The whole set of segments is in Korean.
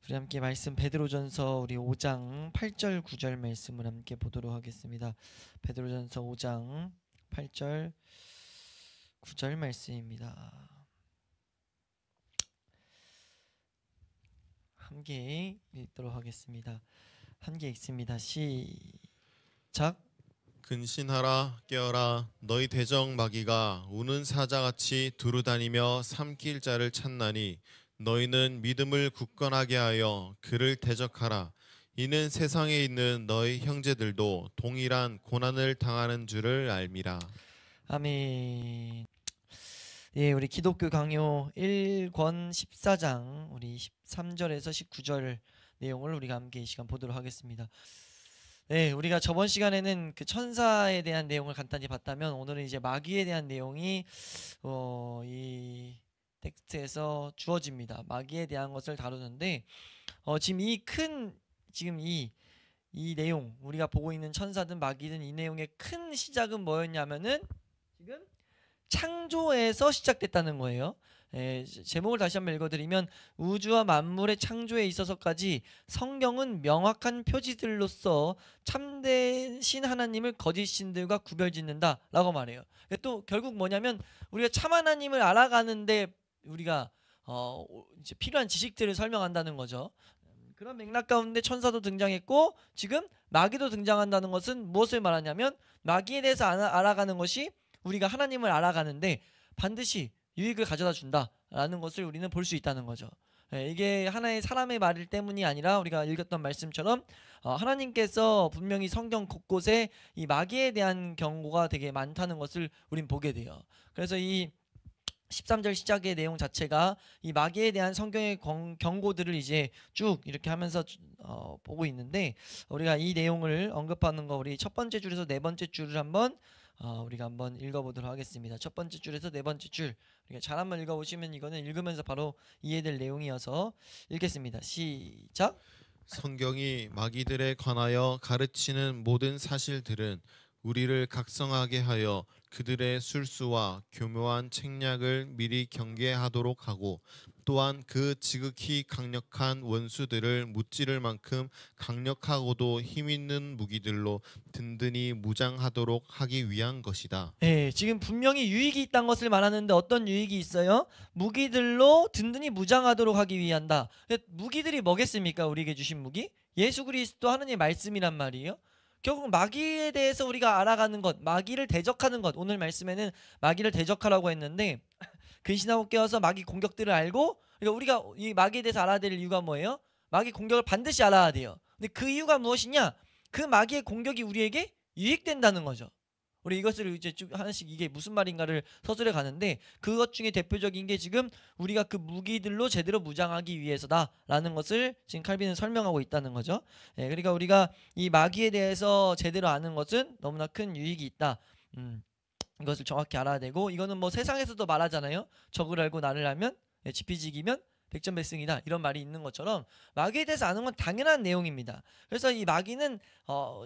우리 함께 말씀 베드로전서 우리 5장 8절 9절 말씀을 함께 보도록 하겠습니다. 베드로전서 5장 8절 9절 말씀입니다. 함께 읽도록 하겠습니다. 함께 읽습니다. 시작. 근신하라 깨어라 너희 대적 마귀가 우는 사자같이 두루다니며 삼킬 자를 찾나니 너희는 믿음을 굳건하게 하여 그를 대적하라. 이는 세상에 있는 너희 형제들도 동일한 고난을 당하는 줄을 알미라. 아멘. 예, 우리 기독교 강요 1권 14장 우리 13절에서 19절 내용을 우리가 함께 이 시간 보도록 하겠습니다. 네, 우리가 저번 시간에는 그 천사에 대한 내용을 간단히 봤다면 오늘은 이제 마귀에 대한 내용이 이 텍스트에서 주어집니다. 마귀에 대한 것을 다루는데 지금 이 내용 우리가 보고 있는 천사든 마귀든 이 내용의 큰 시작은 뭐였냐면은 지금 창조에서 시작됐다는 거예요. 제목을 다시 한번 읽어드리면 우주와 만물의 창조에 있어서까지 성경은 명확한 표지들로서 참되신 하나님을 거짓 신들과 구별짓는다 라고 말해요. 또 결국 뭐냐면 우리가 참 하나님을 알아가는데 우리가 이제 필요한 지식들을 설명한다는 거죠. 그런 맥락 가운데 천사도 등장했고 지금 마귀도 등장한다는 것은 무엇을 말하냐면 마귀에 대해서 알아가는 것이 우리가 하나님을 알아가는데 반드시 유익을 가져다 준다라는 것을 우리는 볼 수 있다는 거죠. 이게 하나의 사람의 말 때문이 아니라 우리가 읽었던 말씀처럼 하나님께서 분명히 성경 곳곳에 이 마귀에 대한 경고가 되게 많다는 것을 우린 보게 돼요. 그래서 이 13절 시작의 내용 자체가 이 마귀에 대한 성경의 경고들을 이제 쭉 이렇게 하면서 보고 있는데 우리가 이 내용을 언급하는 거 우리 첫 번째 줄에서 네 번째 줄을 우리가 한번 읽어보도록 하겠습니다. 첫 번째 줄에서 네 번째 줄 우리가 잘 한번 읽어보시면 이거는 읽으면서 바로 이해될 내용이어서 읽겠습니다. 시작. 성경이 마귀들에 관하여 가르치는 모든 사실들은 우리를 각성하게 하여 그들의 술수와 교묘한 책략을 미리 경계하도록 하고 또한 그 지극히 강력한 원수들을 무찌를 만큼 강력하고도 힘있는 무기들로 든든히 무장하도록 하기 위한 것이다. 네, 지금 분명히 유익이 있다는 것을 말하는데 어떤 유익이 있어요? 무기들로 든든히 무장하도록 하기 위한다. 무기들이 뭐겠습니까? 우리에게 주신 무기? 예수 그리스도 하느님의 말씀이란 말이에요. 결국 마귀에 대해서 우리가 알아가는 것, 마귀를 대적하는 것. 오늘 말씀에는 마귀를 대적하라고 했는데 근신하고 깨어서 마귀 공격들을 알고 그러니까 우리가 이 마귀에 대해서 알아야 될 이유가 뭐예요? 마귀 공격을 반드시 알아야 돼요. 근데 그 이유가 무엇이냐? 그 마귀의 공격이 우리에게 유익된다는 거죠. 우리 이것을 이제 쭉 하나씩 이게 무슨 말인가를 서술해 가는데 그것 중에 대표적인 게 지금 우리가 그 무기들로 제대로 무장하기 위해서다라는 것을 지금 칼빈은 설명하고 있다는 거죠. 그러니까 우리가 이 마귀에 대해서 제대로 아는 것은 너무나 큰 유익이 있다. 이것을 정확히 알아야 되고 이거는 뭐 세상에서도 말하잖아요. 적을 알고 나를 알면 지피지기면 백전백승이다 이런 말이 있는 것처럼 마귀에 대해서 아는 건 당연한 내용입니다. 그래서 이 마귀는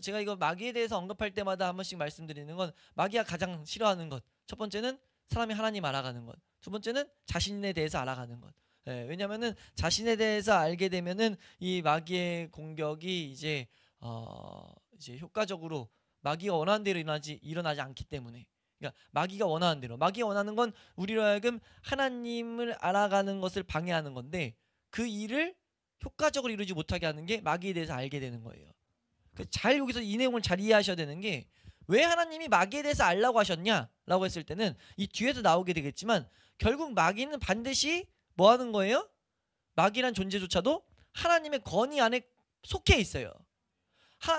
제가 이거 마귀에 대해서 언급할 때마다 한 번씩 말씀드리는 건 마귀가 가장 싫어하는 것 첫 번째는 사람이 하나님 알아가는 것, 두 번째는 자신에 대해서 알아가는 것. 왜냐면은 자신에 대해서 알게 되면은 이 마귀의 공격이 이제 효과적으로 마귀가 원하는 대로 일어나지 않기 때문에. 그러니까 마귀가 원하는 대로 마귀가 원하는 건 우리로 하여금 하나님을 알아가는 것을 방해하는 건데 그 일을 효과적으로 이루지 못하게 하는 게 마귀에 대해서 알게 되는 거예요. 잘 여기서 이 내용을 잘 이해하셔야 되는 게 왜 하나님이 마귀에 대해서 알라고 하셨냐라고 했을 때는 이 뒤에도 나오게 되겠지만 결국 마귀는 반드시 뭐 하는 거예요? 마귀란 존재조차도 하나님의 권위 안에 속해 있어요.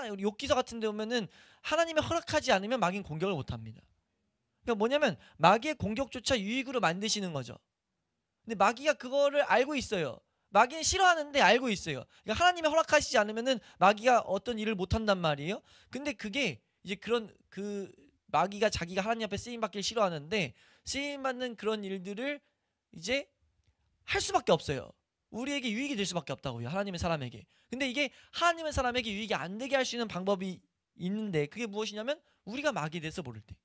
우리 욥기서 같은 데 보면은 하나님이 허락하지 않으면 마귀는 공격을 못 합니다. 그러니까 뭐냐면 마귀의 공격조차 유익으로 만드시는 거죠. 근데 마귀가 그거를 알고 있어요. 마귀는 싫어하는데 알고 있어요. 그러니까 하나님이 허락하시지 않으면은 마귀가 어떤 일을 못 한단 말이에요. 근데 그게 이제 그 마귀가 자기가 하나님 앞에 쓰임 받기를 싫어하는데 쓰임 받는 그런 일들을 이제 할 수밖에 없어요. 우리에게 유익이 될 수밖에 없다고요. 하나님의 사람에게. 근데 이게 하나님의 사람에게 유익이 안 되게 할 수 있는 방법이 있는데 그게 무엇이냐면 우리가 마귀에 대해서 모를 때.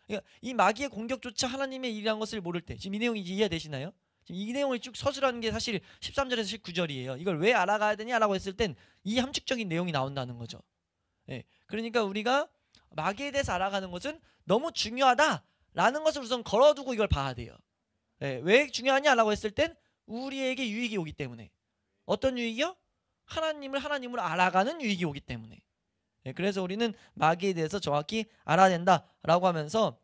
그러니까 이 마귀의 공격조차 하나님의 일이라는 것을 모를 때 지금 이 내용이 이해되시나요? 지금 이 내용을 쭉 서술하는 게 사실 13절에서 19절이에요. 이걸 왜 알아가야 되냐라고 했을 땐 이 함축적인 내용이 나온다는 거죠. 예. 그러니까 우리가 마귀에 대해서 알아가는 것은 너무 중요하다라는 것을 우선 걸어두고 이걸 봐야 돼요. 예. 왜 중요하냐라고 했을 땐 우리에게 유익이 오기 때문에. 어떤 유익이요? 하나님으로 알아가는 유익이 오기 때문에. 예. 그래서 우리는 마귀에 대해서 정확히 알아야 된다라고 하면서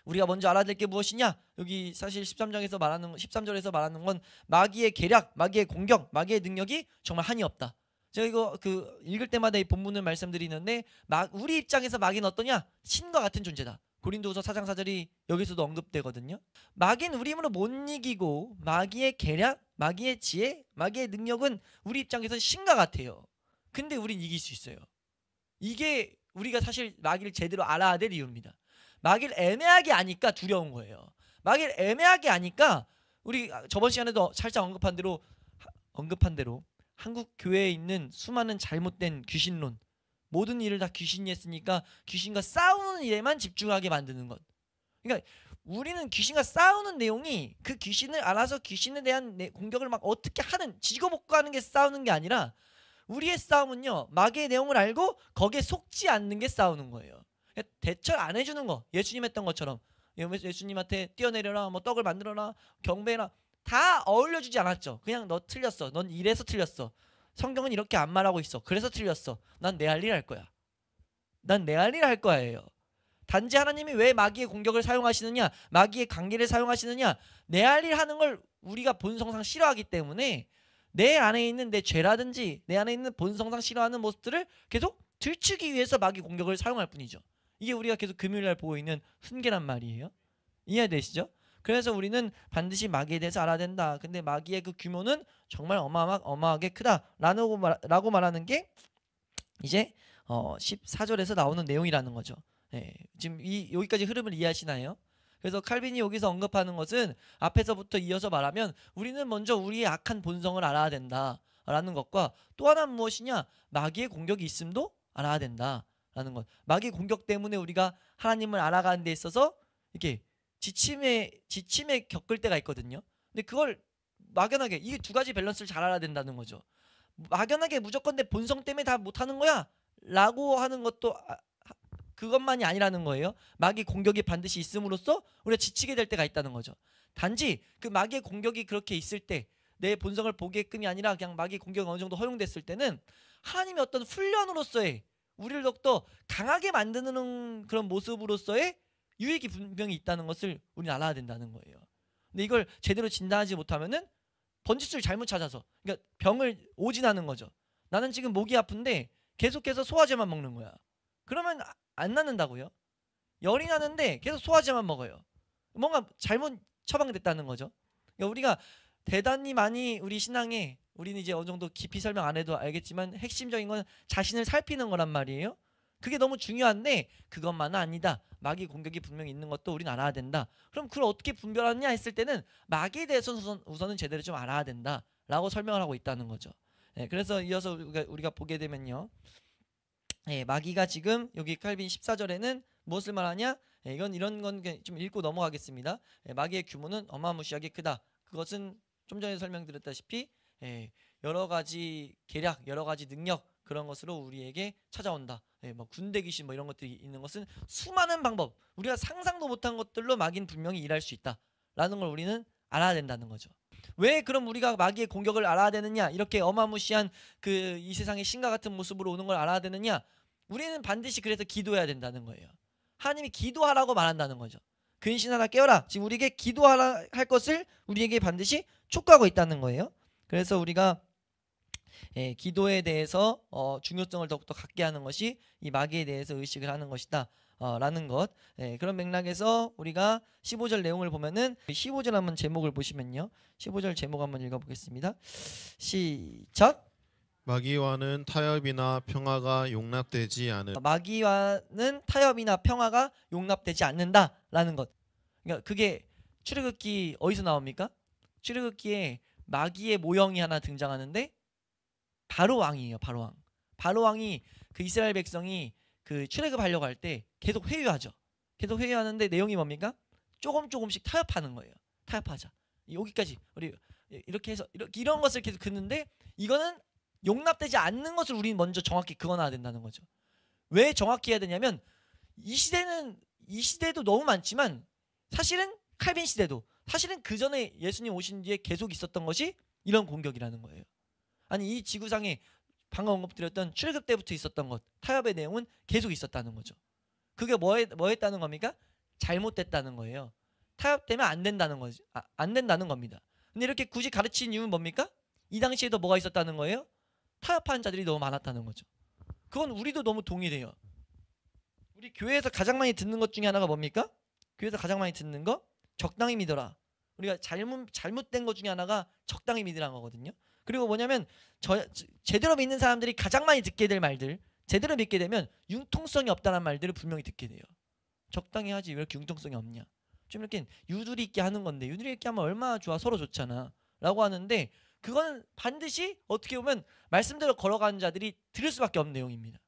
우리가 먼저 알아야 될 게 무엇이냐? 여기 사실 13절에서 말하는 건 마귀의 계략, 마귀의 공격, 마귀의 능력이 정말 한이 없다. 제가 이거 읽을 때마다 이 본문을 말씀드리는데 우리 입장에서 마귀는 어떠냐? 신과 같은 존재다. 고린도후서 4장 4절이 여기서도 언급되거든요. 마귀는 우리 힘으로 못 이기고 마귀의 계략, 마귀의 지혜, 마귀의 능력은 우리 입장에서 신과 같아요. 근데 우린 이길 수 있어요. 이게 우리가 사실 마귀를 제대로 알아야 될 이유입니다. 마귀를 애매하게 아니까 두려운 거예요. 마귀를 애매하게 아니까 우리 저번 시간에도 살짝 언급한 대로 한국 교회에 있는 수많은 잘못된 귀신론, 모든 일을 다 귀신이 했으니까 귀신과 싸우는 일에만 집중하게 만드는 것. 그러니까 우리는 귀신과 싸우는 내용이 그 귀신을 알아서 귀신에 대한 공격을 막 어떻게 하는 지고복고하는 게 싸우는 게 아니라 우리의 싸움은요 마귀의 내용을 알고 거기에 속지 않는 게 싸우는 거예요. 대처 안 해주는 거, 예수님 했던 것처럼 예수님한테 뛰어내려라, 뭐 떡을 만들어라, 경배해라, 다 어울려주지 않았죠. 그냥 너 틀렸어, 넌 이래서 틀렸어, 성경은 이렇게 안 말하고 있어, 그래서 틀렸어, 난 내 할 일 할 거야, 난 내 할 일 할 거야예요. 단지 하나님이 왜 마귀의 공격을 사용하시느냐, 마귀의 관계를 사용하시느냐, 내 할 일 하는 걸 우리가 본성상 싫어하기 때문에 내 안에 있는 내 죄라든지 내 안에 있는 본성상 싫어하는 모습들을 계속 들추기 위해서 마귀 공격을 사용할 뿐이죠. 이게 우리가 계속 금요일날 보고 있는 훈계란 말이에요. 이해되시죠? 그래서 우리는 반드시 마귀에 대해서 알아야 된다. 근데 마귀의 그 규모는 정말 어마어마하게 크다라고 말하는 게 이제 14절에서 나오는 내용이라는 거죠. 네, 지금 여기까지 흐름을 이해하시나요? 그래서 칼빈이 여기서 언급하는 것은 앞에서부터 이어서 말하면 우리는 먼저 우리의 악한 본성을 알아야 된다라는 것과 또 하나는 무엇이냐? 마귀의 공격이 있음도 알아야 된다라는 것. 마귀의 공격 때문에 우리가 하나님을 알아가는 데 있어서 이렇게 지침에 겪을 때가 있거든요. 근데 그걸 막연하게 이 두 가지 밸런스를 잘 알아야 된다는 거죠. 막연하게 무조건 내 본성 때문에 다 못하는 거야 라고 하는 것도 그것만이 아니라는 거예요. 마귀 공격이 반드시 있음으로써 우리가 지치게 될 때가 있다는 거죠. 단지 그 마귀의 공격이 그렇게 있을 때 내 본성을 보게끔이 아니라 그냥 마귀의 공격이 어느 정도 허용됐을 때는 하나님의 어떤 훈련으로서의 우리를 더욱더 강하게 만드는 그런 모습으로서의 유익이 분명히 있다는 것을 우리는 알아야 된다는 거예요. 근데 이걸 제대로 진단하지 못하면은 번지수를 잘못 찾아서, 그러니까 병을 오진하는 거죠. 나는 지금 목이 아픈데 계속해서 소화제만 먹는 거야. 그러면 안 낫는다고요. 열이 나는데 계속 소화제만 먹어요. 뭔가 잘못 처방됐다는 거죠. 그러니까 우리가 대단히 많이 우리 신앙에, 우리는 이제 어느 정도 깊이 설명 안 해도 알겠지만 핵심적인 건 자신을 살피는 거란 말이에요. 그게 너무 중요한데 그것만은 아니다. 마귀 공격이 분명히 있는 것도 우리는 알아야 된다. 그럼 그걸 어떻게 분별하느냐 했을 때는 마귀에 대해서 우선은 제대로 좀 알아야 된다라고 설명을 하고 있다는 거죠. 네, 그래서 이어서 우리가 보게 되면요, 마귀가 지금 여기 칼빈 14절에는 무엇을 말하냐? 이런 건 좀 읽고 넘어가겠습니다. 마귀의 규모는 어마무시하게 크다. 그것은 좀 전에 설명드렸다시피 여러 가지 계략, 여러 가지 능력, 그런 것으로 우리에게 찾아온다. 뭐 군대 귀신 뭐 이런 것들이 있는 것은 수많은 방법, 우리가 상상도 못한 것들로 마귀는 분명히 일할 수 있다라는 걸 우리는 알아야 된다는 거죠. 왜 그럼 우리가 마귀의 공격을 알아야 되느냐? 이렇게 어마무시한 이 세상의 신과 같은 모습으로 오는 걸 알아야 되느냐? 우리는 반드시 그래서 기도해야 된다는 거예요. 하나님이 기도하라고 말한다는 거죠. 근신하라 깨어라. 지금 우리에게 기도하라 할 것을 우리에게 반드시 촉구하고 있다는 거예요. 그래서 우리가 기도에 대해서 중요성을 더욱더 갖게 하는 것이 이 마귀에 대해서 의식을 하는 것이다 라는 것. 그런 맥락에서 우리가 15절 내용을 보면은 15절 한번 제목을 보시면요, 15절 제목 한번 읽어보겠습니다. 시작. 마귀와는 타협이나 평화가 용납되지 않은. 마귀와는 타협이나 평화가 용납되지 않는다라는 것. 그러니까 그게 출애굽기 어디서 나옵니까? 출애굽기에 마귀의 모형이 하나 등장하는데 바로 왕이에요. 바로 왕이 그 이스라엘 백성이 그 출애굽하려고 할 때 계속 회유하죠. 계속 회유하는데 내용이 뭡니까? 조금씩 타협하는 거예요. 타협하자. 여기까지 우리 이렇게 해서 이런 것을 계속 긋는데 이거는 용납되지 않는 것을 우리는 먼저 정확히 그어놔야 된다는 거죠. 왜 정확히 해야 되냐면 이 시대도 너무 많지만 사실은 칼빈 시대도 사실은 그 전에 예수님 오신 뒤에 계속 있었던 것이 이런 공격이라는 거예요. 아니 이 지구상에 방금 언급드렸던 출애굽 때부터 있었던 것 타협의 내용은 계속 있었다는 거죠. 그게 뭐 했다는 겁니까? 잘못됐다는 거예요. 타협되면 안 된다는 거지. 안 된다는 겁니다. 근데 이렇게 굳이 가르친 이유는 뭡니까? 이 당시에도 뭐가 있었다는 거예요? 타협하는 자들이 너무 많았다는 거죠. 그건 우리도 너무 동일해요. 우리 교회에서 가장 많이 듣는 것 중에 하나가 뭡니까? 교회에서 가장 많이 듣는 거 적당히 믿어라. 우리가 잘못된 것 중에 하나가 적당히 믿으라는 거거든요. 그리고 뭐냐면 제대로 믿는 사람들이 가장 많이 듣게 될 말들, 제대로 믿게 되면 융통성이 없다는 말들을 분명히 듣게 돼요. 적당히 하지 왜 이렇게 융통성이 없냐. 좀 이렇게 유두리 있게 하는 건데 유두리 있게 하면 얼마나 좋아, 서로 좋잖아 라고 하는데 그거는 반드시 어떻게 보면 말씀대로 걸어가는 자들이 들을 수밖에 없는 내용입니다.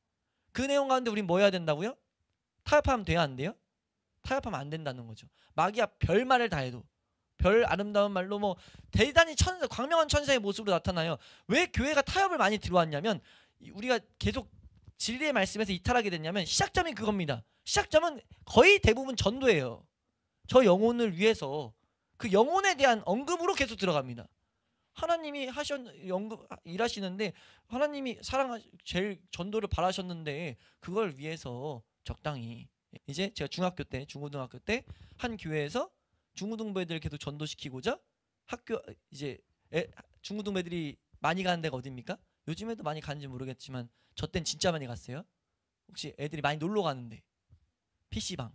그 내용 가운데 우린 뭐 해야 된다고요? 타협하면 돼야 안 돼요? 타협하면 안 된다는 거죠. 마귀야 별 말을 다 해도 별 아름다운 말로 뭐 대단히 광명한 천사의 모습으로 나타나요. 왜 교회가 타협을 많이 들어왔냐면 우리가 계속 진리의 말씀에서 이탈하게 됐냐면 시작점이 그겁니다. 시작점은 거의 대부분 전도예요. 저 영혼을 위해서 그 영혼에 대한 언급으로 계속 들어갑니다. 하나님이 일하시는데 하나님이 제일 전도를 바라셨는데 그걸 위해서 적당히 이제 제가 중고등학교 때 한 교회에서 중고등부애들을 계속 전도시키고자 학교 이제 중고등부애들이 많이 가는 데가 어디입니까? 요즘에도 많이 가는지 모르겠지만 저 땐 진짜 많이 갔어요. 혹시 애들이 많이 놀러 가는데 PC방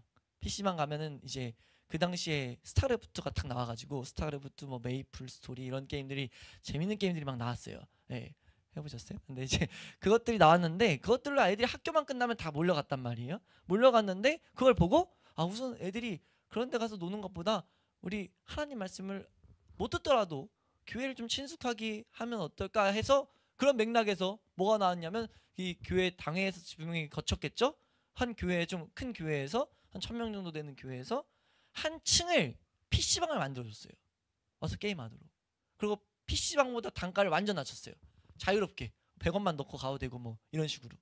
가면은 이제 그 당시에 스타크래프트가 딱 나와가지고 스타크래프트 뭐 메이플 스토리 이런 게임들이 재밌는 게임들이 막 나왔어요. 네, 해보셨어요? 근데 이제 그것들이 나왔는데 그것들로 애들이 학교만 끝나면 다 몰려갔단 말이에요. 몰려갔는데 그걸 보고 우선 애들이 그런 데 가서 노는 것보다 우리 하나님 말씀을 못 듣더라도 교회를 좀 친숙하게 하면 어떨까 해서 그런 맥락에서 뭐가 나왔냐면 이 교회 당회에서 분명히 거쳤겠죠. 한 교회 좀 큰 교회에서 한 1000명 정도 되는 교회에서 한 층을 PC방을 만들어줬어요. 와서 게임하도록. 그리고 PC방보다 단가를 완전 낮췄어요. 자유롭게 100원만 넣고 가도 되고 뭐 이런 식으로.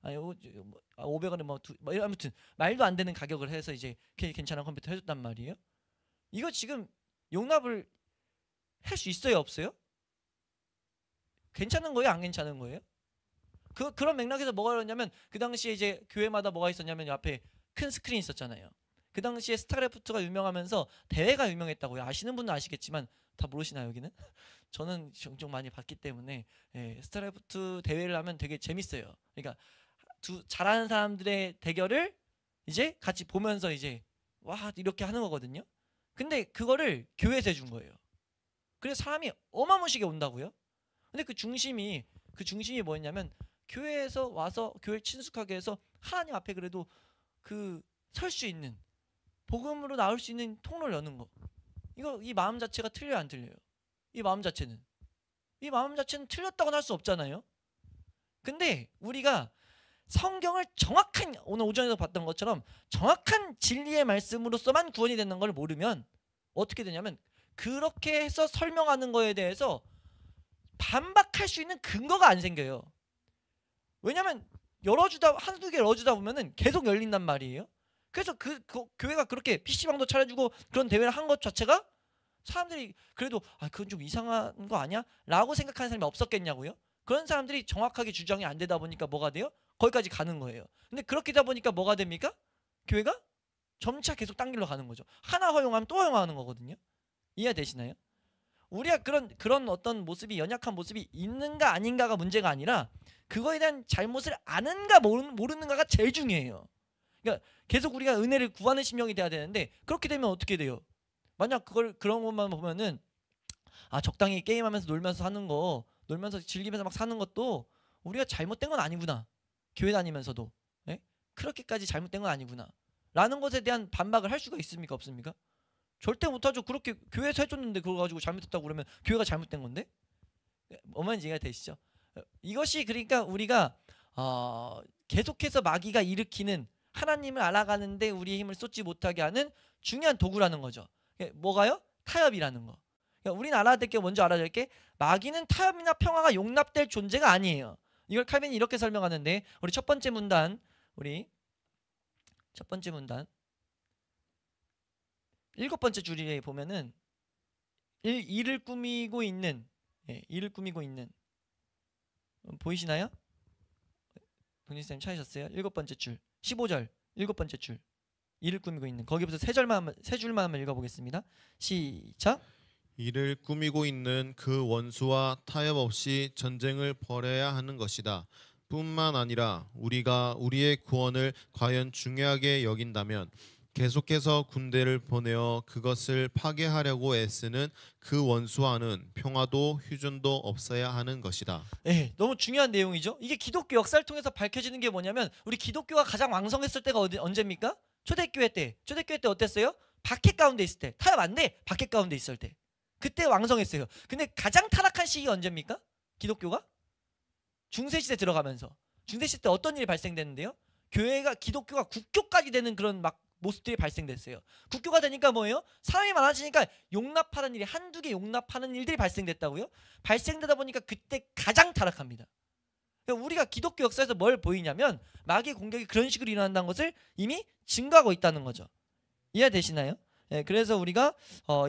아니 500원에 뭐 아무튼 말도 안 되는 가격을 해서 이제 괜찮은 컴퓨터 해줬단 말이에요. 이거 지금 용납을 할 수 있어요, 없어요? 괜찮은 거예요, 안 괜찮은 거예요? 그런 맥락에서 뭐가 그러냐면 그 당시에 이제 교회마다 뭐가 있었냐면 앞에 큰 스크린 있었잖아요. 그 당시에 스타크래프트가 유명하면서 대회가 유명했다고요. 아시는 분은 아시겠지만 다 모르시나요 여기는? 저는 종종 많이 봤기 때문에 스타크래프트 대회를 하면 되게 재밌어요. 그러니까 잘하는 사람들의 대결을 이제 같이 보면서 이제 와 이렇게 하는 거거든요. 근데 그거를 교회에서 해준 거예요. 그래서 사람이 어마무시게 온다고요. 근데 그 중심이 뭐였냐면 교회에서 와서 교회 친숙하게 해서 하나님 앞에 그래도 그 설 수 있는 복음으로 나올 수 있는 통로를 여는 거. 이 마음 자체가 틀려요, 안 틀려요? 이 마음 자체는 틀렸다고는 할 수 없잖아요. 근데 우리가 성경을 정확한 오늘 오전에도 봤던 것처럼 정확한 진리의 말씀으로서만 구원이 되는 걸 모르면 어떻게 되냐면 그렇게 해서 설명하는 거에 대해서 반박할 수 있는 근거가 안 생겨요. 왜냐면 한두 개 열어주다 보면은 계속 열린단 말이에요. 그래서 그 교회가 그렇게 PC방도 차려주고 그런 대회를 한 것 자체가 사람들이 그래도 그건 좀 이상한 거 아니야? 라고 생각하는 사람이 없었겠냐고요? 그런 사람들이 정확하게 주장이 안 되다 보니까 뭐가 돼요? 거기까지 가는 거예요. 근데 그렇게 되다 보니까 뭐가 됩니까? 교회가 점차 계속 딴 길로 가는 거죠. 하나 허용하면 또 허용하는 거거든요. 이해되시나요? 우리가 그런 어떤 모습이 연약한 모습이 있는가 아닌가가 문제가 아니라 그거에 대한 잘못을 아는가 모르는가가 제일 중요해요. 그러니까 계속 우리가 은혜를 구하는 심령이 돼야 되는데 그렇게 되면 어떻게 돼요? 만약 그런 것만 보면은 적당히 게임하면서 놀면서 즐기면서 막 사는 것도 우리가 잘못된 건 아니구나. 교회 다니면서도 그렇게까지 잘못된 건 아니구나 라는 것에 대한 반박을 할 수가 있습니까 없습니까? 절대 못하죠. 그렇게 교회에서 해줬는데 그거 가지고 잘못했다고 그러면 교회가 잘못된 건데? 어머니 이해가 되시죠? 이것이 그러니까 우리가 계속해서 마귀가 일으키는 하나님을 알아가는데 우리의 힘을 쏟지 못하게 하는 중요한 도구라는 거죠. 뭐가요? 타협이라는 거. 그러니까 우리는 알아야 될 게 먼저 알아야 될 게 마귀는 타협이나 평화가 용납될 존재가 아니에요. 이걸 칼빈이 이렇게 설명하는데 우리 첫 번째 문단 일곱 번째 줄에 보면은 일을 꾸미고 있는 일을 꾸미고 있는 보이시나요? 동진쌤 찾으셨어요? 일곱 번째 줄 15절 일곱 번째 줄 일을 꾸미고 있는 거기부터 세 줄만 한번 읽어보겠습니다. 시작. 이를 꾸미고 있는 그 원수와 타협 없이 전쟁을 벌여야 하는 것이다. 뿐만 아니라 우리가 우리의 구원을 과연 중요하게 여긴다면 계속해서 군대를 보내어 그것을 파괴하려고 애쓰는 그 원수와는 평화도 휴전도 없어야 하는 것이다. 네, 너무 중요한 내용이죠. 이게 기독교 역사를 통해서 밝혀지는 게 뭐냐면 우리 기독교가 가장 왕성했을 때가 언제입니까? 초대교회 때. 초대교회 때 어땠어요? 박해 가운데 있을 때. 타협 안 돼. 박해 가운데 있을 때. 그때 왕성했어요. 근데 가장 타락한 시기가 언제입니까? 기독교가? 중세시대 들어가면서. 중세시대 때 어떤 일이 발생됐는데요? 기독교가 국교까지 되는 그런 막 모습들이 발생됐어요. 국교가 되니까 뭐예요? 사람이 많아지니까 용납하는 일이 한두 개 용납하는 일들이 발생됐다고요? 발생되다 보니까 그때 가장 타락합니다. 그러니까 우리가 기독교 역사에서 뭘 보이냐면 마귀의 공격이 그런 식으로 일어난다는 것을 이미 증거하고 있다는 거죠. 이해되시나요? 예, 그래서 우리가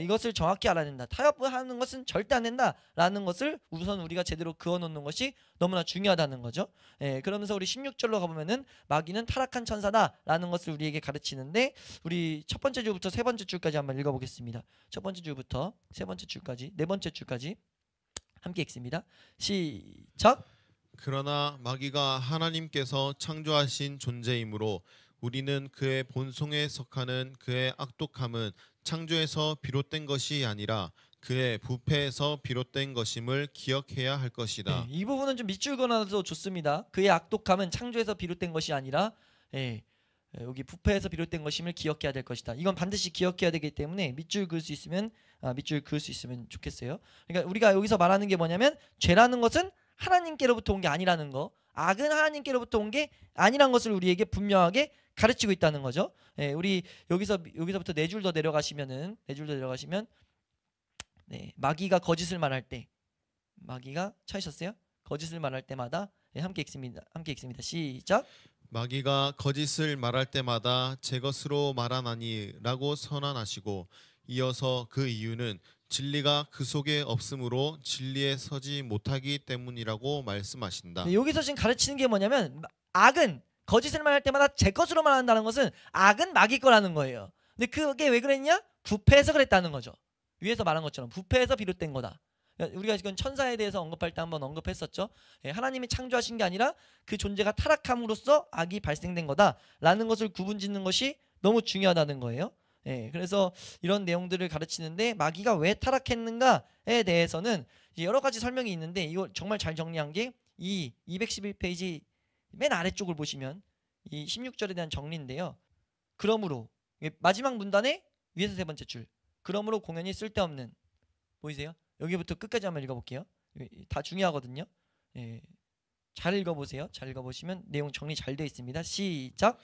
이것을 정확히 알아야 된다. 타협하는 것은 절대 안 된다라는 것을 우선 우리가 제대로 그어놓는 것이 너무나 중요하다는 거죠. 예, 그러면서 우리 16절로 가보면은 마귀는 타락한 천사다라는 것을 우리에게 가르치는데 우리 첫 번째 줄부터 세 번째 줄까지 한번 읽어보겠습니다. 첫 번째 줄부터 세 번째 줄까지 네 번째 줄까지 함께 읽습니다. 시작. 그러나 마귀가 하나님께서 창조하신 존재이므로 우리는 그의 본성에 속하는 그의 악독함은 창조에서 비롯된 것이 아니라 그의 부패에서 비롯된 것임을 기억해야 할 것이다. 네, 이 부분은 좀 밑줄 그어놔도 좋습니다. 그의 악독함은 창조에서 비롯된 것이 아니라 여기 부패에서 비롯된 것임을 기억해야 될 것이다. 이건 반드시 기억해야 되기 때문에 밑줄 그을 수 있으면 좋겠어요. 그러니까 우리가 여기서 말하는 게 뭐냐면 죄라는 것은 하나님께로부터 온 게 아니라는 거, 악은 하나님께로부터 온 게 아니라는 것을 우리에게 분명하게 가르치고 있다는 거죠. 우리 여기서부터 네 줄 더 내려가시면 마귀가 거짓을 말할 때 마귀가 찾으셨어요? 거짓을 말할 때마다 함께 읽습니다. 시작. 마귀가 거짓을 말할 때마다 제 것으로 말하나니라고 선언하시고 이어서 그 이유는 진리가 그 속에 없으므로 진리에 서지 못하기 때문이라고 말씀하신다. 네, 여기서 지금 가르치는 게 뭐냐면 악은 거짓을 말할 때마다 제 것으로 말한다는 것은 악은 마귀 거라는 거예요. 근데 그게 왜 그랬냐? 부패해서 그랬다는 거죠. 위에서 말한 것처럼 부패해서 비롯된 거다. 우리가 지금 천사에 대해서 언급할 때 한번 언급했었죠. 하나님이 창조하신 게 아니라 그 존재가 타락함으로써 악이 발생된 거다라는 것을 구분짓는 것이 너무 중요하다는 거예요. 그래서 이런 내용들을 가르치는데 마귀가 왜 타락했는가에 대해서는 여러 가지 설명이 있는데 이거 정말 잘 정리한 게 이 211페이지 맨 아래쪽을 보시면 이 16절에 대한 정리인데요. 그러므로 마지막 문단의 위에서 세 번째 줄. 그러므로 공연이 쓸데없는 보이세요? 여기부터 끝까지 한번 읽어볼게요. 다 중요하거든요. 잘 읽어보세요. 잘 읽어보시면 내용 정리 잘 되어 있습니다. 시작.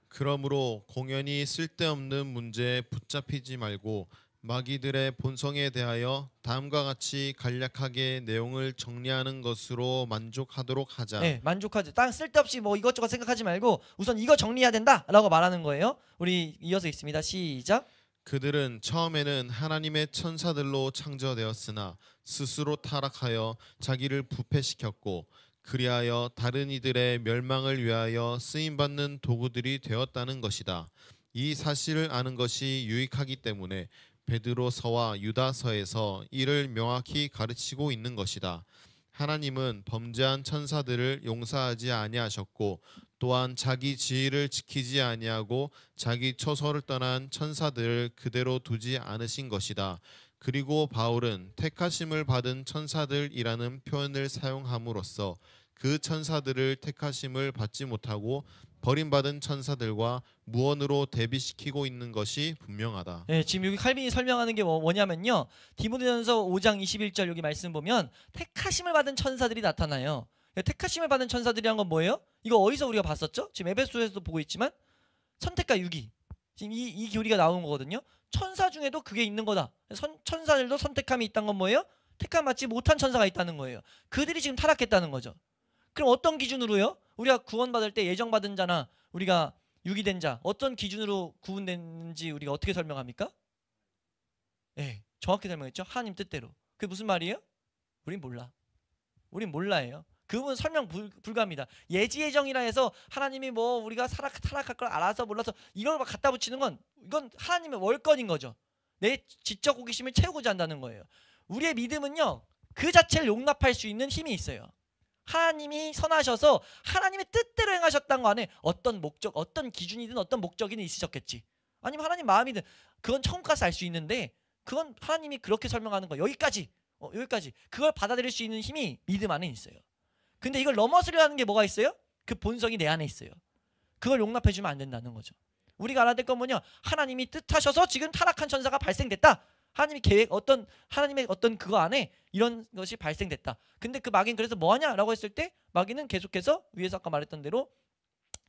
그러므로 공연히 쓸데없는 문제에 붙잡히지 말고 마귀들의 본성에 대하여 다음과 같이 간략하게 내용을 정리하는 것으로 만족하도록 하자. 네, 만족하죠. 딴 쓸데없이 뭐 이것저것 생각하지 말고 우선 이거 정리해야 된다라고 말하는 거예요. 우리 이어서 읽습니다. 시작. 그들은 처음에는 하나님의 천사들로 창조되었으나 스스로 타락하여 자기를 부패시켰고 그리하여 다른 이들의 멸망을 위하여 쓰임받는 도구들이 되었다는 것이다. 이 사실을 아는 것이 유익하기 때문에 베드로서와 유다서에서 이를 명확히 가르치고 있는 것이다. 하나님은 범죄한 천사들을 용서하지 아니하셨고 또한 자기 지위를 지키지 아니하고 자기 처소를 떠난 천사들을 그대로 두지 않으신 것이다. 그리고 바울은 택하심을 받은 천사들이라는 표현을 사용함으로써 그 천사들을 택하심을 받지 못하고 버림받은 천사들과 무언으로 대비시키고 있는 것이 분명하다. 네, 지금 여기 칼빈이 설명하는 게 뭐냐면요. 디모데전서 5장 21절 여기 말씀 보면 택하심을 받은 천사들이 나타나요. 택하심을 받은 천사들이란 건 뭐예요? 이거 어디서 우리가 봤었죠? 지금 에베소에서도 보고 있지만 선택과 유기. 지금 이 교리가 나오는 거거든요. 천사 중에도 그게 있는 거다. 천사들도 선택함이 있다는 건 뭐예요? 택함 받지 못한 천사가 있다는 거예요. 그들이 지금 타락했다는 거죠. 그럼 어떤 기준으로요? 우리가 구원받을 때 예정받은 자나 우리가 유기된 자 어떤 기준으로 구분됐는지 우리가 어떻게 설명합니까? 네, 정확히 설명했죠. 하나님 뜻대로. 그게 무슨 말이에요? 우린 몰라. 우린 몰라예요. 그분 설명 불가합니다. 예지예정이라 해서 하나님이 뭐 우리가 타락할 걸 알아서 몰라서 이걸 막 갖다 붙이는 건 이건 하나님의 월권인 거죠. 내 지적 호기심을 채우고자 한다는 거예요. 우리의 믿음은요 그 자체를 용납할 수 있는 힘이 있어요. 하나님이 선하셔서 하나님의 뜻대로 행하셨다는 거 안에 어떤 목적, 어떤 기준이든 어떤 목적이든 있으셨겠지. 아니면 하나님 마음이든 그건 천국 가서 알 수 있는데 그건 하나님이 그렇게 설명하는 거 여기까지 여기까지 그걸 받아들일 수 있는 힘이 믿음 안에 있어요. 근데 이걸 넘어서려 하는 게 뭐가 있어요? 그 본성이 내 안에 있어요. 그걸 용납해주면 안 된다는 거죠. 우리가 알아야 될 건 뭐냐? 하나님이 뜻하셔서 지금 타락한 천사가 발생됐다. 하나님의 계획 하나님의 어떤 그거 안에 이런 것이 발생됐다. 근데 그 마귀는 그래서 뭐하냐라고 했을 때 마귀는 계속해서 위에서 아까 말했던 대로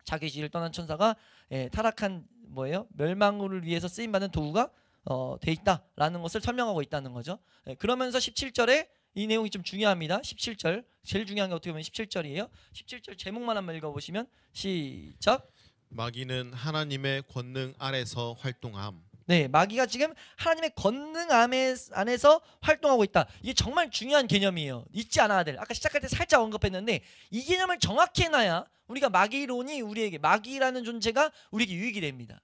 자기 지위를 떠난 천사가 타락한 뭐예요? 멸망을 위해서 쓰임 받는 도구가 돼 있다라는 것을 설명하고 있다는 거죠. 그러면서 17절에 이 내용이 좀 중요합니다. 17절 제일 중요한 게 어떻게 보면 17절이에요. 17절 제목만 한번 읽어보시면 시작. 마귀는 하나님의 권능 아래서 활동함. 네, 마귀가 지금 하나님의 권능 안에서 활동하고 있다. 이게 정말 중요한 개념이에요. 잊지 않아야 될. 아까 시작할 때 살짝 언급했는데 이 개념을 정확히 해놔야 우리가 마귀론이 우리에게 마귀라는 존재가 우리에게 유익이 됩니다.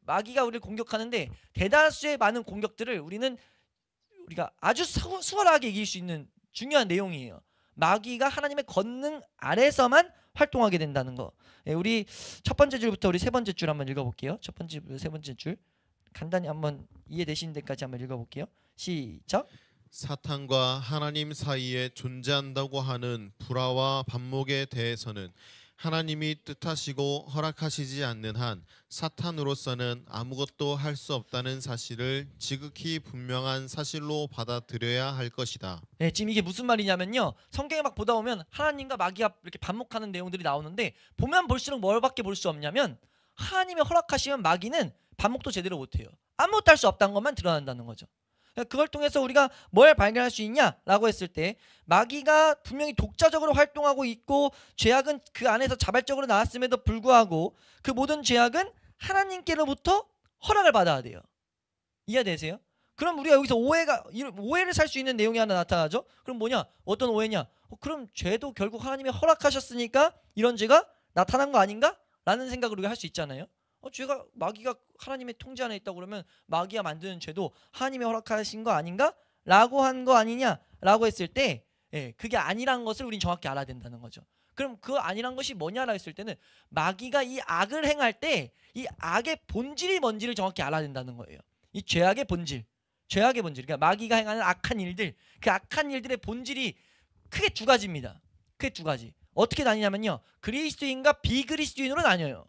마귀가 우리를 공격하는데 대다수의 많은 공격들을 우리가 아주 수월하게 이길 수 있는 중요한 내용이에요. 마귀가 하나님의 권능 아래서만 활동하게 된다는 거. 우리 첫 번째 줄부터 우리 세 번째 줄 한번 읽어볼게요. 첫 번째, 세 번째 줄 간단히 한번 이해되시는 데까지 한번 읽어볼게요. 시작. 사탄과 하나님 사이에 존재한다고 하는 불화와 반목에 대해서는 하나님이 뜻하시고 허락하시지 않는 한 사탄으로서는 아무것도 할 수 없다는 사실을 지극히 분명한 사실로 받아들여야 할 것이다. 네, 지금 이게 무슨 말이냐면요. 성경에 막 보다 보면 하나님과 마귀가 이렇게 반목하는 내용들이 나오는데 보면 볼수록 뭘밖에 볼 수 없냐면 하나님의 허락하시면 마귀는 반목도 제대로 못해요. 아무것도 할 수 없다는 것만 드러난다는 거죠. 그걸 통해서 우리가 뭘 발견할 수 있냐라고 했을 때 마귀가 분명히 독자적으로 활동하고 있고 죄악은 그 안에서 자발적으로 나왔음에도 불구하고 그 모든 죄악은 하나님께로부터 허락을 받아야 돼요. 이해되세요? 그럼 우리가 여기서 오해를 살 수 있는 내용이 하나 나타나죠. 그럼 뭐냐? 어떤 오해냐? 그럼 죄도 결국 하나님이 허락하셨으니까 이런 죄가 나타난 거 아닌가? 라는 생각을 우리가 할 수 있잖아요. 죄가 마귀가 하나님의 통제 안에 있다고 그러면 마귀가 만드는 죄도 하나님이 허락하신 거 아닌가? 라고 한 거 아니냐? 라고 했을 때 그게 아니란 것을 우린 정확히 알아야 된다는 거죠. 그럼 그 아니란 것이 뭐냐라고 했을 때는 마귀가 이 악을 행할 때 이 악의 본질이 뭔지를 정확히 알아야 된다는 거예요. 이 죄악의 본질. 그러니까 마귀가 행하는 악한 일들, 그 악한 일들의 본질이 크게 두 가지입니다. 크게 두 가지. 어떻게 나뉘냐면요. 그리스도인과 비그리스도인으로 나뉘어요.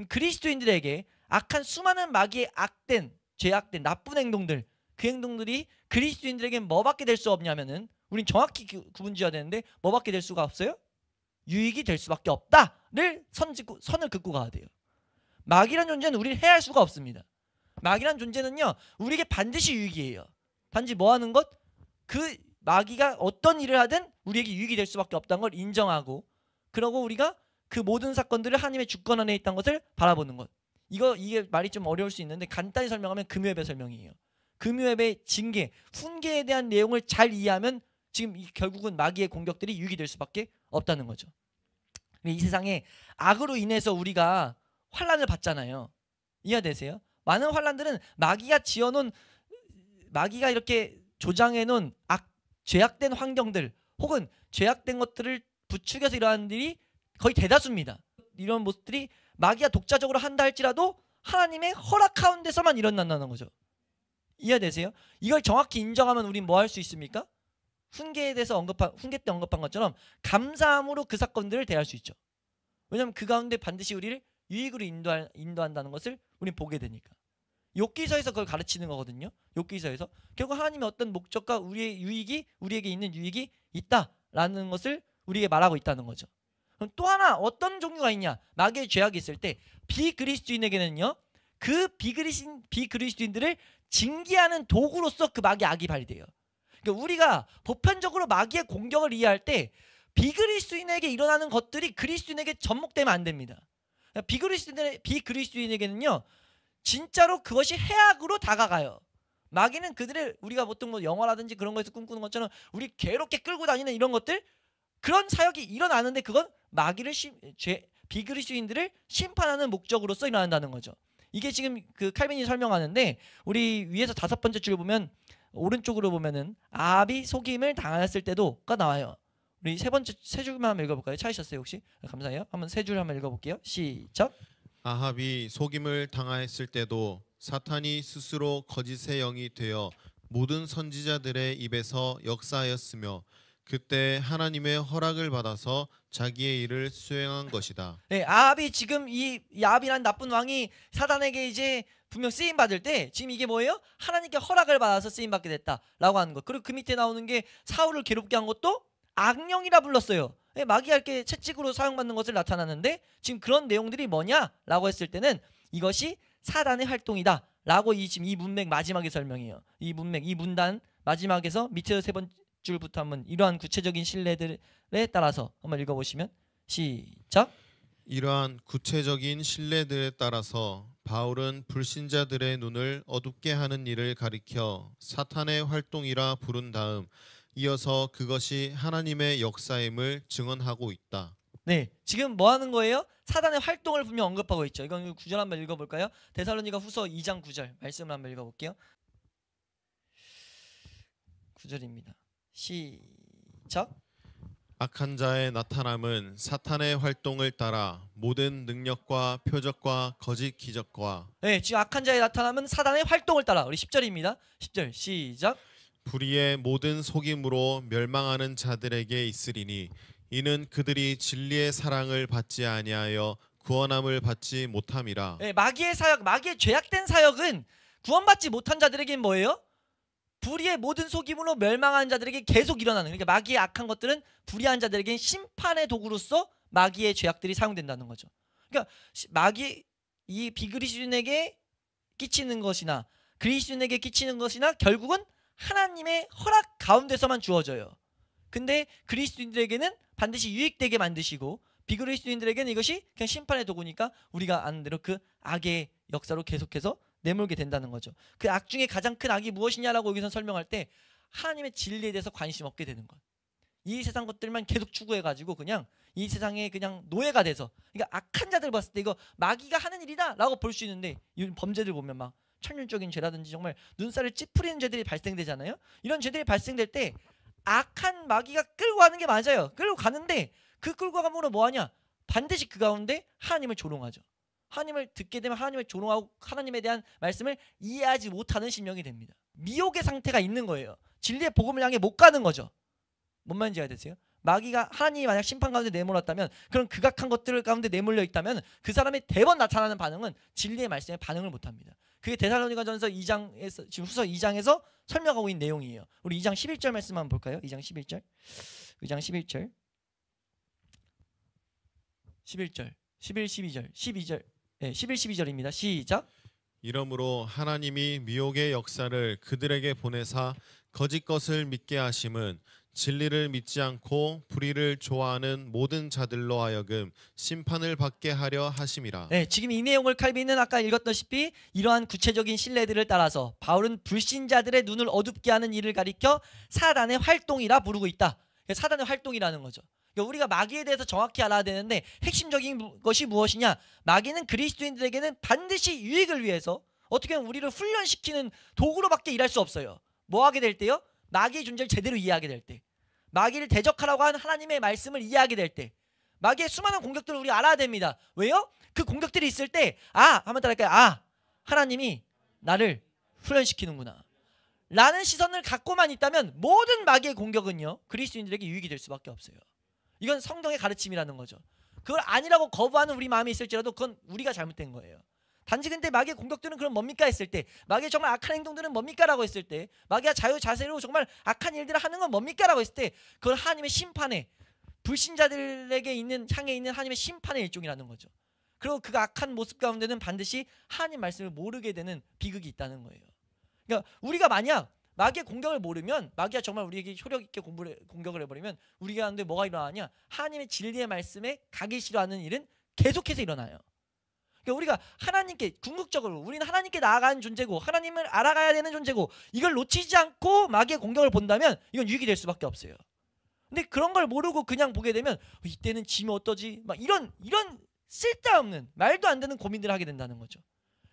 그리스도인들에게 악한 수많은 마귀의 죄악된 나쁜 행동들, 그 행동들이 그리스도인들에게 뭐밖에 될 수 없냐면은 우린 정확히 구분지어야 되는데 뭐밖에 될 수가 없어요? 유익이 될 수밖에 없다를 선을 긋고 가야 돼요. 마귀란 존재는 우리를 해할 수가 없습니다. 마귀란 존재는요 우리에게 반드시 유익이에요. 단지 뭐 하는 것? 그 마귀가 어떤 일을 하든 우리에게 유익이 될 수밖에 없다는 걸 인정하고 그러고 우리가 그 모든 사건들을 하나님의 주권 안에 있다는 것을 바라보는 것. 이게 말이 좀 어려울 수 있는데 간단히 설명하면 금요예배 설명이에요. 금요예배의 징계, 훈계에 대한 내용을 잘 이해하면 지금 결국은 마귀의 공격들이 유익이 될 수밖에 없다는 거죠. 이 세상에 악으로 인해서 우리가 환난을 받잖아요. 이해되세요? 많은 환난들은 마귀가 이렇게 조장해놓은 죄악된 환경들 혹은 죄악된 것들을 부추겨서 일어나는 일이 거의 대다수입니다. 이런 모습들이 마귀가 독자적으로 한다 할지라도 하나님의 허락 가운데서만 일어난다는 거죠. 이해되세요? 이걸 정확히 인정하면 우린 뭐 할 수 있습니까? 훈계 때 언급한 것처럼 감사함으로 그 사건들을 대할 수 있죠. 왜냐하면 그 가운데 반드시 우리를 유익으로 인도한다는 것을 우린 보게 되니까. 욥기서에서 그걸 가르치는 거거든요. 욥기서에서 결국 하나님의 어떤 목적과 우리에게 있는 유익이 있다라는 것을 우리에게 말하고 있다는 거죠. 그럼 또 하나 어떤 종류가 있냐? 마귀의 죄악이 있을 때 비그리스도인에게는요. 그 비그리스도인들을 징계하는 도구로서 그 마귀의 악이 발휘돼요. 그러니까 우리가 보편적으로 마귀의 공격을 이해할 때 비그리스도인에게 일어나는 것들이 그리스도인에게 접목되면 안 됩니다. 비그리스도인에게는요 진짜로 그것이 해악으로 다가가요. 마귀는 그들의 우리가 보통 뭐 영화라든지 그런 거에서 꿈꾸는 것처럼 우리 괴롭게 끌고 다니는 이런 것들 그런 사역이 일어나는데 그건 마귀를 비그리스도인들을 심판하는 목적으로서 일어난다는 거죠. 이게 지금 그 칼빈이 설명하는데 우리 위에서 5번째 줄 보면 오른쪽으로 보면은 아합이 속임을 당하였을 때도가 나와요. 우리 세 줄만 한번 읽어볼까요? 찾으셨어요 혹시? 감사해요. 한번 세 줄 한번 읽어볼게요. 시작. 아합이 속임을 당하였을 때도 사탄이 스스로 거짓의 영이 되어 모든 선지자들의 입에서 역사하였으며 그때 하나님의 허락을 받아서 자기의 일을 수행한 것이다. 네, 아합이 지금 이 아합이라는 나쁜 왕이 사단에게 이제 분명 쓰임 받을 때 지금 이게 뭐예요? 하나님께 허락을 받아서 쓰임 받게 됐다라고 하는 것. 그리고 그 밑에 나오는 게 사울을 괴롭게 한 것도 악령이라 불렀어요. 네, 마귀가 이렇게 채찍으로 사용받는 것을 나타나는데 지금 그런 내용들이 뭐냐라고 했을 때는 이것이 사단의 활동이다라고 지금 이 문맥 마지막에 설명해요. 이 문맥 이 문단 마지막에서 밑에 세 번째 줄부터 한번 이러한 구체적인 신뢰들에 따라서 한번 읽어보시면 시작. 이러한 구체적인 신뢰들에 따라서 바울은 불신자들의 눈을 어둡게 하는 일을 가리켜 사탄의 활동이라 부른 다음 이어서 그것이 하나님의 역사임을 증언하고 있다. 네, 지금 뭐 하는 거예요? 사단의 활동을 분명 언급하고 있죠. 이건 구절 한번 읽어볼까요? 데살로니가 후서 2장 9절 말씀을 한번 읽어볼게요. 9절입니다. 시작. 악한 자의 나타남은 사탄의 활동을 따라 모든 능력과 표적과 거짓 기적과 네, 지금 악한 자의 나타남은 사단의 활동을 따라 우리 10절입니다. 10절 시작. 불의의 모든 속임으로 멸망하는 자들에게 있으리니 이는 그들이 진리의 사랑을 받지 아니하여 구원함을 받지 못함이라. 네, 마귀의 사역, 마귀의 죄악된 사역은 구원받지 못한 자들에게는 뭐예요? 불의의 모든 속임으로 멸망하는 자들에게 계속 일어나는, 그러니까 마귀의 악한 것들은 불의한 자들에게는 심판의 도구로서 마귀의 죄악들이 사용된다는 거죠. 그러니까 마귀 이 비그리스도인에게 끼치는 것이나 그리스도인에게 끼치는 것이나 결국은 하나님의 허락 가운데서만 주어져요. 근데 그리스도인들에게는 반드시 유익되게 만드시고 비그리스도인들에게는 이것이 그냥 심판의 도구니까 우리가 아는 대로 그 악의 역사로 계속해서 내몰게 된다는 거죠. 그 악 중에 가장 큰 악이 무엇이냐라고 여기서 설명할 때 하나님의 진리에 대해서 관심 없게 되는 것. 이 세상 것들만 계속 추구해가지고 그냥 이 세상에 그냥 노예가 돼서, 그러니까 악한 자들 봤을 때 이거 마귀가 하는 일이다라고 볼 수 있는데 이 범죄들 보면 막 천륜적인 죄라든지 정말 눈살을 찌푸리는 죄들이 발생되잖아요. 이런 죄들이 발생될 때 악한 마귀가 끌고 가는 게 맞아요. 끌고 가는데 그 끌고 감으로 뭐하냐? 반드시 그 가운데 하나님을 조롱하죠. 하나님을 듣게 되면 하나님을 조롱하고 하나님에 대한 말씀을 이해하지 못하는 심령이 됩니다. 미혹의 상태가 있는 거예요. 진리의 복음을 향해 못 가는 거죠. 뭔 말인지 알겠어요? 마귀가 하나님이 만약 심판 가운데 내몰았다면, 그런 극악한 것들 가운데 내몰려 있다면 그 사람의 대번 나타나는 반응은 진리의 말씀에 반응을 못합니다. 그게 데살로니가전서 2장에서 지금 후서 2장에서 설명하고 있는 내용이에요. 우리 2장 11절 말씀 한번 볼까요? 2장 11절. 2장 11절. 11절. 11, 12절. 12절. 네, 11, 12절입니다. 시작. 이러므로 하나님이 미혹의 역사를 그들에게 보내사 거짓 것을 믿게 하심은 진리를 믿지 않고 불의를 좋아하는 모든 자들로 하여금 심판을 받게 하려 하심이라. 네, 지금 이 내용을 칼빈은 아까 읽었다시피 이러한 구체적인 신뢰들을 따라서 바울은 불신자들의 눈을 어둡게 하는 일을 가리켜 사단의 활동이라 부르고 있다. 사단의 활동이라는 거죠. 그러니까 우리가 마귀에 대해서 정확히 알아야 되는데 핵심적인 것이 무엇이냐? 마귀는 그리스도인들에게는 반드시 유익을 위해서 어떻게 보면 우리를 훈련시키는 도구로밖에 일할 수 없어요. 뭐 하게 될 때요? 마귀의 존재를 제대로 이해하게 될 때, 마귀를 대적하라고 하는 하나님의 말씀을 이해하게 될 때, 마귀의 수많은 공격들을 우리가 알아야 됩니다. 왜요? 그 공격들이 있을 때 한번 따라할까요? 하나님이 나를 훈련시키는구나 라는 시선을 갖고만 있다면 모든 마귀의 공격은요 그리스도인들에게 유익이 될 수밖에 없어요. 이건 성경의 가르침이라는 거죠. 그걸 아니라고 거부하는 우리 마음이 있을지라도 그건 우리가 잘못된 거예요. 단지 근데 마귀의 공격들은 그럼 뭡니까 했을 때, 마귀의 정말 악한 행동들은 뭡니까 라고 했을 때, 마귀가 자유자세로 정말 악한 일들을 하는 건 뭡니까 라고 했을 때, 그건 하나님의 심판에, 불신자들에게 있는 향해 있는 하나님의 심판의 일종이라는 거죠. 그리고 그 악한 모습 가운데는 반드시 하나님 말씀을 모르게 되는 비극이 있다는 거예요. 그러니까 우리가 만약 마귀의 공격을 모르면, 마귀가 정말 우리에게 효력 있게 공격을 해버리면 우리가 하는데 뭐가 일어나냐? 하나님의 진리의 말씀에 가기 싫어하는 일은 계속해서 일어나요. 그러니까 우리가 하나님께 궁극적으로 우리는 하나님께 나아가는 존재고 하나님을 알아가야 되는 존재고 이걸 놓치지 않고 마귀의 공격을 본다면 이건 유익이 될 수밖에 없어요. 근데 그런 걸 모르고 그냥 보게 되면 이때는 지면 어떠지? 막 이런 쓸데없는 말도 안 되는 고민들을 하게 된다는 거죠.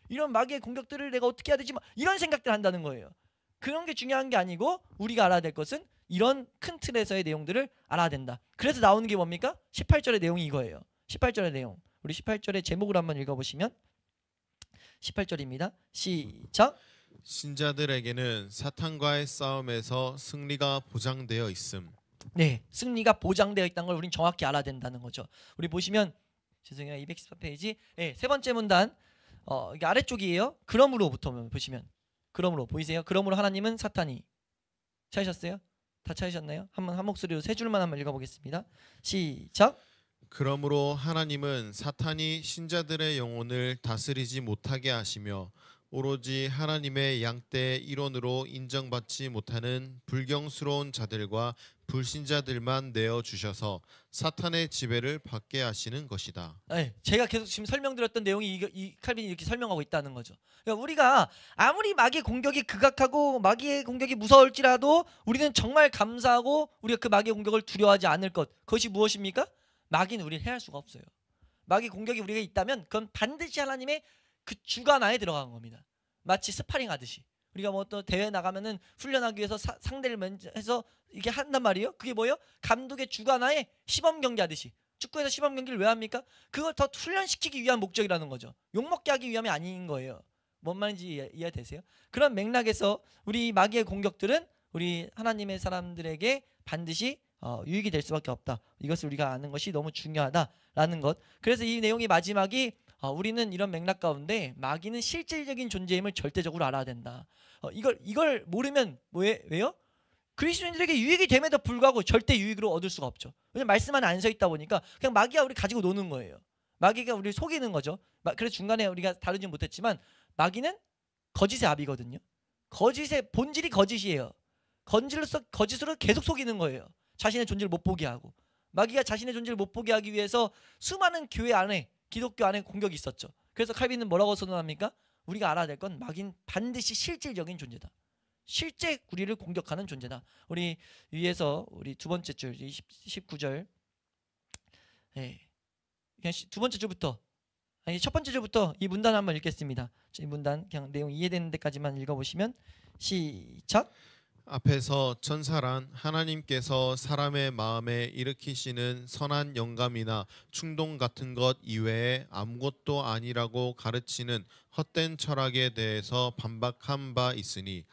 이런 마귀의 공격들을 내가 어떻게 해야 되지? 막 이런 생각들을 한다는 거예요. 그런 게 중요한 게 아니고 우리가 알아야 될 것은 이런 큰 틀에서의 내용들을 알아야 된다. 그래서 나오는 게 뭡니까? 18절의 내용이 이거예요. 18절의 내용. 우리 18절의 제목을 한번 읽어보시면 18절입니다. 시작. 신자들에게는 사탄과의 싸움에서 승리가 보장되어 있음. 네, 승리가 보장되어 있다는 걸 우린 정확히 알아야 된다는 거죠. 우리 보시면 죄송해요, 214페이지 세 번째 문단 이게 아래쪽이에요. 그러므로부터 보시면 그러므로 보이세요? 그러므로 하나님은 사탄이 찾으셨어요? 다 찾으셨나요? 한 목소리로 세 줄만 한번 읽어보겠습니다. 시작. 그러므로 하나님은 사탄이 신자들의 영혼을 다스리지 못하게 하시며 오로지 하나님의 양떼의 일원으로 인정받지 못하는 불경스러운 자들과 불신자들만 내어주셔서 사탄의 지배를 받게 하시는 것이다. 네, 제가 계속 지금 설명드렸던 내용이 이 칼빈이 이렇게 설명하고 있다는 거죠. 그러니까 우리가 아무리 마귀의 공격이 극악하고 마귀의 공격이 무서울지라도 우리는 정말 감사하고 우리가 그 마귀의 공격을 두려워하지 않을 것, 그것이 무엇입니까? 마귀는 우리를 해할 수가 없어요. 마귀 공격이 우리가 있다면 그건 반드시 하나님의 그 주관 안에 들어간 겁니다. 마치 스파링 하듯이 우리가 뭐 또 대회 나가면은 훈련하기 위해서 상대를 해서 이게 한단 말이에요. 그게 뭐예요? 감독의 주관 하에 시범 경기 하듯이. 축구에서 시범 경기를 왜 합니까? 그걸 더 훈련시키기 위한 목적이라는 거죠. 욕먹게 하기 위함이 아닌 거예요. 뭔 말인지 이해되세요? 그런 맥락에서 우리 마귀의 공격들은 우리 하나님의 사람들에게 반드시 유익이 될 수밖에 없다. 이것을 우리가 아는 것이 너무 중요하다라는 것. 그래서 이 내용의 마지막이 우리는 이런 맥락 가운데 마귀는 실질적인 존재임을 절대적으로 알아야 된다. 이걸 모르면 왜요? 그리스도인들에게 유익이 됨에도 불구하고 절대 유익으로 얻을 수가 없죠. 왜냐면 말씀 안에 안 서 있다 보니까 그냥 마귀가 우리 가지고 노는 거예요. 마귀가 우리를 속이는 거죠. 그래서 중간에 우리가 다루진 못했지만 마귀는 거짓의 아비거든요. 거짓의 본질이 거짓이에요. 거짓으로 계속 속이는 거예요. 자신의 존재를 못 보게 하고. 마귀가 자신의 존재를 못 보게 하기 위해서 수많은 교회 안에 기독교 안에 공격이 있었죠. 그래서 칼빈은 뭐라고 선언합니까? 우리가 알아야 될 건 마귀는 반드시 실질적인 존재다. 실제 우리를 공격하는 존재다. 우리 위에서 우리 두 번째 줄 19절 그냥 두 번째 줄부터 첫 번째 줄부터 이 문단 한번 읽겠습니다. 이 문단 그냥 내용 이해되는 데까지만 읽어보시면 시작. 앞에서 천사란 하나님께서 사람의 마음에 일으키시는 선한 영감이나 충동 같은 것 이외에 아무것도 아니라고 가르치는 헛된 철학에 대해서 반박한 바 있으니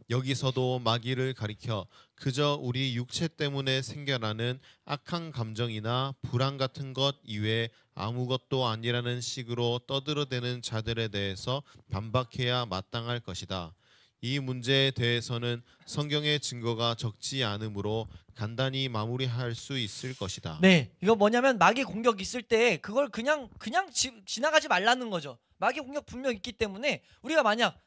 여기서도 마귀를 가리켜 그저 우리 육체 때문에 생겨나는 악한 감정이나 불안 같은 것 이외에 아무것도 아니라는 식으로 떠들어대는 자들에 대해서 반박해야 마땅할 것이다. 이 문제에 대해서는 성경의 증거가 적지 않으므로 간단히 마무리할 수 있을 것이다. 네, 이거 뭐냐면 마귀 공격 있을 때 그걸 그냥 지나가지 말라는 거죠. 마귀 공격 분명 있기 때문에 우리가 만약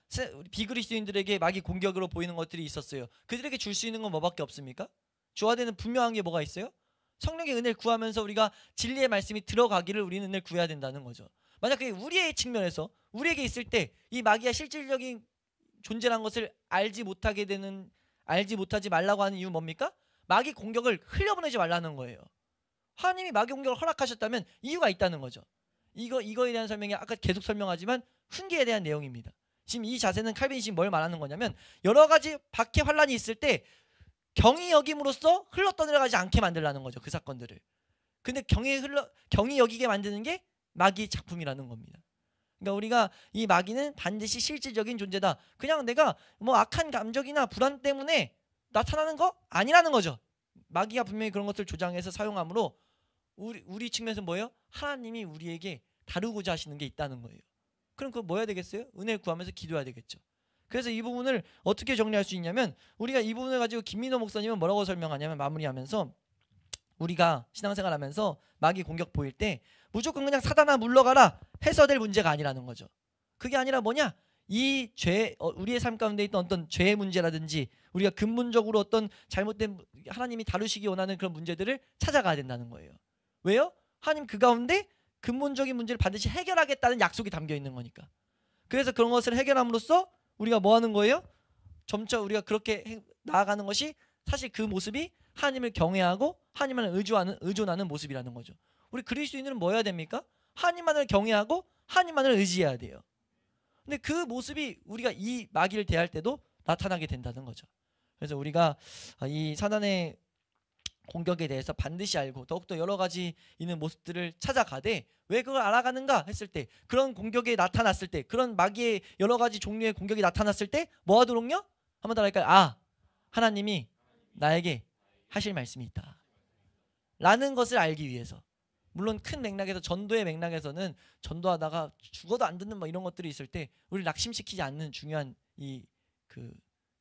비그리스도인들에게 마귀 공격으로 보이는 것들이 있었어요. 그들에게 줄 수 있는 건 뭐밖에 없습니까? 주어야 되는 분명한 게 뭐가 있어요? 성령의 은혜를 구하면서 우리가 진리의 말씀이 들어가기를 우리는 은혜를 구해야 된다는 거죠. 만약 그게 우리의 측면에서 우리에게 있을 때 이 마귀가 실질적인 존재란 것을 알지 못하지 말라고 하는 이유는 뭡니까? 마귀 공격을 흘려보내지 말라는 거예요. 하나님이 마귀 공격을 허락하셨다면 이유가 있다는 거죠. 이거에 대한 설명이 아까 계속 설명하지만 훈계에 대한 내용입니다. 지금 이 자세는 칼빈이 지금 뭘 말하는 거냐면 여러 가지 박해 환란이 있을 때 경히 여김으로써 흘러 떠내려가지 않게 만들라는 거죠. 그 사건들을. 근데 경히 여기게 만드는 게 마귀의 작품이라는 겁니다. 그러니까 우리가 이 마귀는 반드시 실질적인 존재다. 그냥 내가 뭐 악한 감정이나 불안 때문에 나타나는 거 아니라는 거죠. 마귀가 분명히 그런 것을 조장해서 사용하므로 우리 측면에서 뭐예요? 하나님이 우리에게 다루고자 하시는 게 있다는 거예요. 그럼 그거 뭐 해야 되겠어요? 은혜를 구하면서 기도해야 되겠죠. 그래서 이 부분을 어떻게 정리할 수 있냐면 우리가 이 부분을 가지고 김민호 목사님은 뭐라고 설명하냐면 마무리하면서 우리가 신앙생활하면서 마귀 공격 보일 때 무조건 그냥 사단아 물러가라 해서 될 문제가 아니라는 거죠. 그게 아니라 뭐냐? 이 우리의 삶 가운데 있던 어떤 죄의 문제라든지 우리가 근본적으로 어떤 잘못된 하나님이 다루시기 원하는 그런 문제들을 찾아가야 된다는 거예요. 왜요? 하나님 그 가운데 근본적인 문제를 반드시 해결하겠다는 약속이 담겨 있는 거니까. 그래서 그런 것을 해결함으로써 우리가 뭐 하는 거예요? 점차 우리가 그렇게 나아가는 것이 사실 그 모습이 하나님을 경외하고 하나님만을 의존하는 모습이라는 거죠. 우리 그리스도인들은 뭐 해야 됩니까? 하나님만을 경외하고 하나님만을 의지해야 돼요. 근데 그 모습이 우리가 이 마귀를 대할 때도 나타나게 된다는 거죠. 그래서 우리가 이 사단의 공격에 대해서 반드시 알고 더욱더 여러 가지 있는 모습들을 찾아가되 왜 그걸 알아가는가 했을 때 그런 공격이 나타났을 때 그런 마귀의 여러 가지 종류의 공격이 나타났을 때 뭐 하도록요? 한번 더 할까요? 하나님이 나에게 하실 말씀이 있다 라는 것을 알기 위해서. 물론 큰 맥락에서 전도의 맥락에서는 전도하다가 죽어도 안 듣는 뭐 이런 것들이 있을 때 우리를 낙심시키지 않는 중요한 그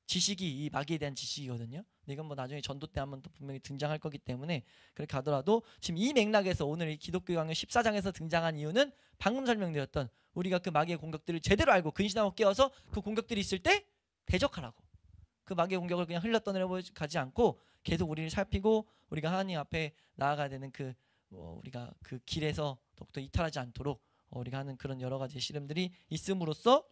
지식이 이 마귀에 대한 지식이거든요. 근데 이건 뭐 나중에 전도 때 한번 또 분명히 등장할 거기 때문에 그렇게 하더라도 지금 이 맥락에서 오늘 이 기독교 강요 14장에서 등장한 이유는 방금 설명드렸던 우리가 그 마귀의 공격들을 제대로 알고 근신하고 깨어서 그 공격들이 있을 때 대적하라고. 그 마귀의 공격을 그냥 흘려 떠내려 가지 않고 계속 우리를 살피고 우리가 하나님 앞에 나아가야 되는 우리가 그 길에서 더욱더 이탈하지 않도록 우리가 하는 그런 여러 가지 씨름들이 있음으로써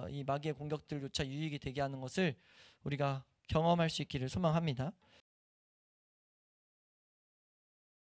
이 마귀의 공격들조차 유익이 되게 하는 것을 우리가 경험할 수 있기를 소망합니다.